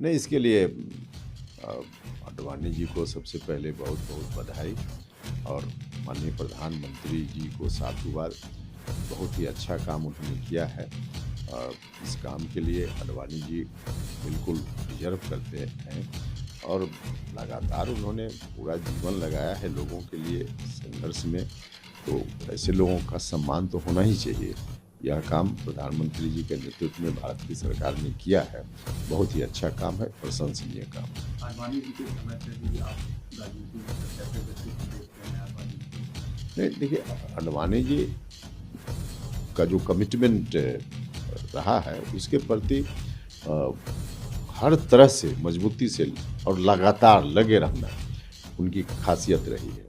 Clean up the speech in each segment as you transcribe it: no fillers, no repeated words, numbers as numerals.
नहीं, इसके लिए आडवाणी जी को सबसे पहले बहुत बहुत बधाई और माननीय प्रधानमंत्री जी को साधुवाद। बहुत ही अच्छा काम उन्होंने किया है। इस काम के लिए आडवाणी जी बिल्कुल डिजर्व करते हैं और लगातार उन्होंने पूरा जीवन लगाया है लोगों के लिए संघर्ष में। तो ऐसे लोगों का सम्मान तो होना ही चाहिए। यह काम प्रधानमंत्री जी के नेतृत्व में भारत की सरकार ने किया है। बहुत ही अच्छा काम है, प्रशंसनीय काम है। आडवाणी जी के समय से भी आप राजनीति में कैसे व्यक्तित्व देखते हैं आडवाणी जी को? नहीं, देखिए, आडवाणी जी का जो कमिटमेंट रहा है उसके प्रति अ, हर तरह से मजबूती से और लगातार लगे रहना उनकी खासियत रही है।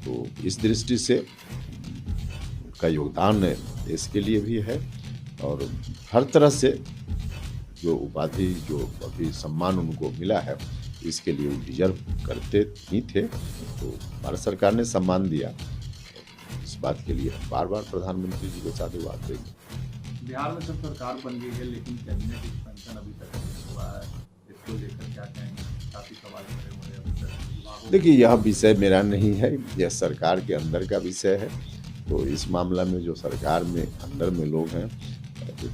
तो इस दृष्टि से उनका योगदान देश के लिए भी है और हर तरह से जो उपाधि, जो अभी सम्मान उनको मिला है, इसके लिए वो डिजर्व करते ही थे। तो भारत सरकार ने सम्मान दिया। इस बात के लिए बार-बार प्रधानमंत्री जी को साधुवाद देंगे। बिहार में सब सरकार बन गई है लेकिन कैबिनेट एक्सपेंशन अभी तक नहीं हुआ है। इसको लेकर क्या कहेंगे? काफ़ी सवाल खड़े हो रहे हैं अभी तक विभागों देखिए, यह विषय मेरा नहीं है, यह सरकार के अंदर का विषय है। तो इस मामला में जो सरकार में अंदर में लोग हैं,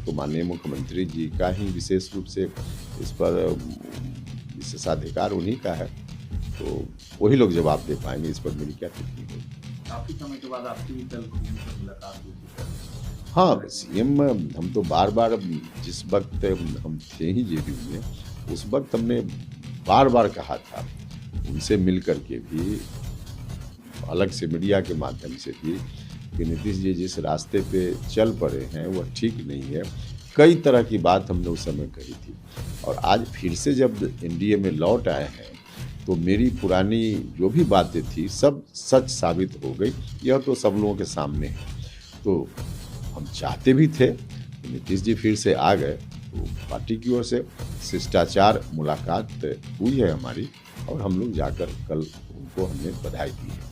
तो माननीय मुख्यमंत्री जी का ही विशेष रूप से इस पर विशेषाधिकार उन्हीं का है। तो वही लोग जवाब दे पाएँगे, इस पर मेरी क्या टिप्पणी होगी। काफ़ी समय के बाद आपकी भी कल सीएम से मुलाकात हुई थी सर। हाँ, सीएम हम तो बार-बार जिस वक़्त हम थे ही जेडीयू में, उस वक़्त हमने बार-बार कहा था, उनसे मिल कर के भी, अलग से मीडिया के माध्यम से भी, कि नीतीश जी जिस रास्ते पे चल पड़े हैं, वह ठीक नहीं है। कई तरह की बात हमने उस समय कही थी और आज फिर से जब एनडीए में लौट आए हैं, तो मेरी पुरानी जो भी बातें थी, सब सच साबित हो गई। यह तो सब लोगों के सामने है। तो हम चाहते भी थे कि नीतीश जी फिर से आ गए, तो पार्टी की ओर से शिष्टाचार मुलाकात हुई है हमारी और हम लोग जाकर कल उनको हमने बधाई दी है।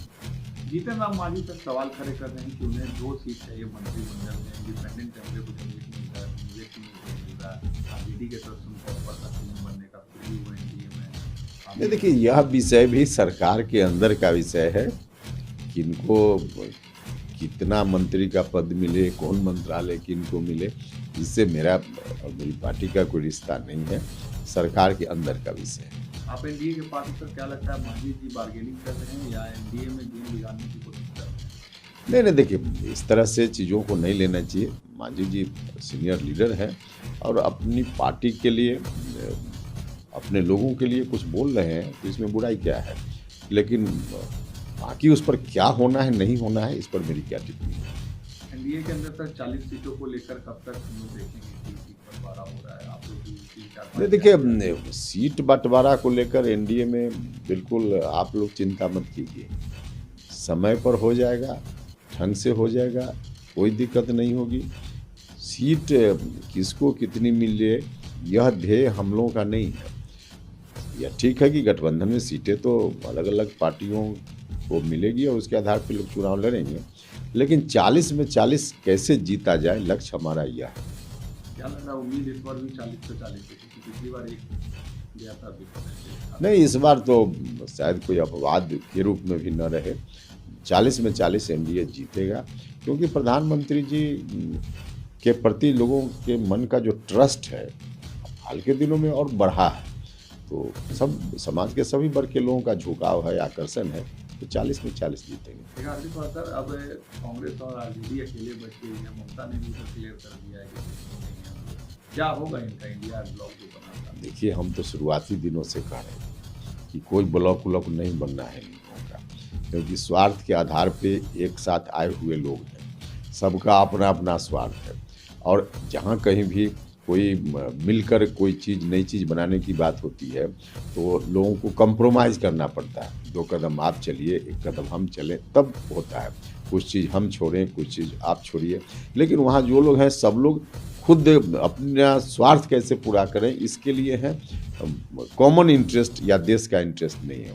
जीतन राम मांझी सर सवाल खड़े कर रहे हैं कि उन्हें 2 सीट चाहिए मंत्रिमंडल में, इंडिपेंडेंट है, उनको जमीन नहीं मिल रहा है, निवेश नहीं मिल रहा है। आरजेडी के तरफ से उनको ऑफर था सीएम बनने का, फिर भी वो एनडीए में है। नहीं, देखिए, यह विषय भी सरकार के अंदर का विषय है। किनको कितना मंत्री का पद मिले, कौन मंत्रालय किनको मिले, इससे मेरा और मेरी पार्टी का कोई रिश्ता नहीं है। सरकार के अंदर का विषय है। आप एनडीए के पार्टी सर क्या लगता है मांझी जी बार्गेनिंग कर रहे हैं या एनडीए में गेम बिगाड़ने की कोशिश कर रहे हैं? नहीं, नहीं, देखिए, इस तरह से चीज़ों को नहीं लेना चाहिए। मांझी जी सीनियर लीडर हैं और अपनी पार्टी के लिए, अपने लोगों के लिए कुछ बोल रहे हैं, तो इसमें बुराई क्या है? लेकिन बाकी उस पर क्या होना है, नहीं होना है, इस पर मेरी क्या टिप्पणी है? एनडीए के अंदर सर 40 सीटों को लेकर कब तक हम लोग देखेंगे कि सीट बंटवारा हो रहा है? आप लोग भी 3-4 नहीं, 5 देखिए, क्या सीट बँटवारा को लेकर एनडीए में बिल्कुल आप लोग चिंता मत कीजिए। समय पर हो जाएगा, ढंग से हो जाएगा, कोई दिक्कत नहीं होगी। सीट किसको कितनी मिले, यह ध्येय हम लोगों का नहीं है। यह ठीक है कि गठबंधन में सीटें तो अलग-अलग पार्टियों को मिलेगी और उसके आधार पे लोग चुनाव लड़ेंगे। लेकिन 40 में 40 कैसे जीता जाए, लक्ष्य हमारा यह है। क्या लग रहा है उम्मीद इस बार भी 40 पे 40 है क्योंकि पिछली बार एक गया था विपक्ष से। नहीं, इस बार तो शायद कोई अपवाद के रूप में भी न रहे। 40 में 40 एनडीए जीतेगा, क्योंकि प्रधानमंत्री जी के प्रति लोगों के मन का जो ट्रस्ट है, हाल के दिनों में और बढ़ा है। तो सब समाज के सभी वर्ग के लोगों का झुकाव है, आकर्षण है, तो 40 में 40 जीतेंगे। एक आखिरी सवाल सर, अब कांग्रेस और आरजेडी अकेले बच गई है, ममता ने भी उसे क्लियर कर दिया है कि कुछ नहीं है हम लोग। क्या होगा इनका इंडिया ब्लॉक जो बना था? देखिए, हम तो शुरुआती दिनों से कह रहे हैं कि कोई ब्लॉक व्लॉक नहीं बनना है इन लोगों का, क्योंकि स्वार्थ के आधार पे एक साथ आए हुए लोग हैं। सबका अपना-अपना स्वार्थ है और जहाँ कहीं भी कोई मिलकर कोई चीज़, नई चीज़ बनाने की बात होती है, तो लोगों को कॉम्प्रोमाइज़ करना पड़ता है। 2 कदम आप चलिए, 1 कदम हम चलें, तब होता है। कुछ चीज़ हम छोड़ें, कुछ चीज़ आप छोड़िए। लेकिन वहाँ जो लोग हैं, सब लोग खुद अपना स्वार्थ कैसे पूरा करें, इसके लिए हैं। कॉमन इंटरेस्ट या देश का इंटरेस्ट नहीं है वहाँ।